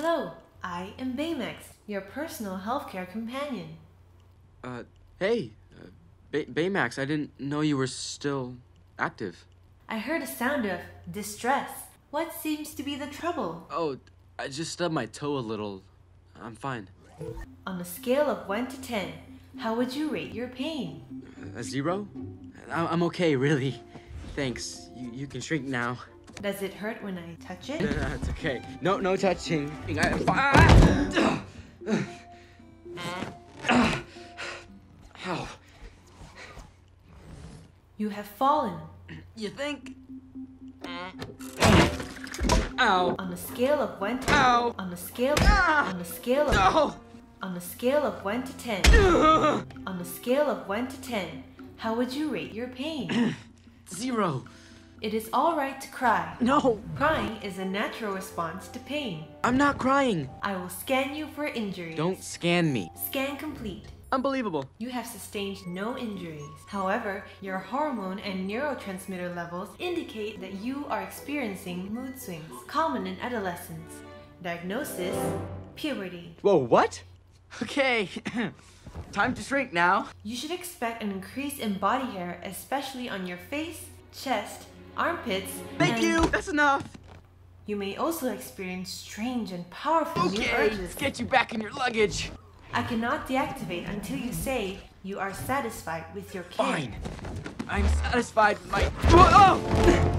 Hello, I am Baymax, your personal healthcare companion. Hey, Baymax, I didn't know you were still active. I heard a sound of distress. What seems to be the trouble? Oh, I just stubbed my toe a little. I'm fine. On a scale of 1 to 10, how would you rate your pain? A 0? I'm okay, really. Thanks. You can shrink now. Does it hurt when I touch it? It's okay. No touching. Ow. You have fallen. You think? Ow. On a scale of 1 to Ow. on a scale Ah. on a scale of No. on a scale of 1 to 10. On a scale of 1 to 10, how would you rate your pain? 0. It is all right to cry. No. Crying is a natural response to pain. I'm not crying. I will scan you for injuries. Don't scan me. Scan complete. Unbelievable. You have sustained no injuries. However, your hormone and neurotransmitter levels indicate that you are experiencing mood swings, common in adolescence. Diagnosis: puberty. Whoa, what? Okay. Time to shrink now. You should expect an increase in body hair, especially on your face, chest, armpits, Thank and you. That's enough. you may also experience strange and powerful new Okay, urges. let's get you back in your luggage. I cannot deactivate until you say you are satisfied with your care. Fine. I'm satisfied with my... Oh!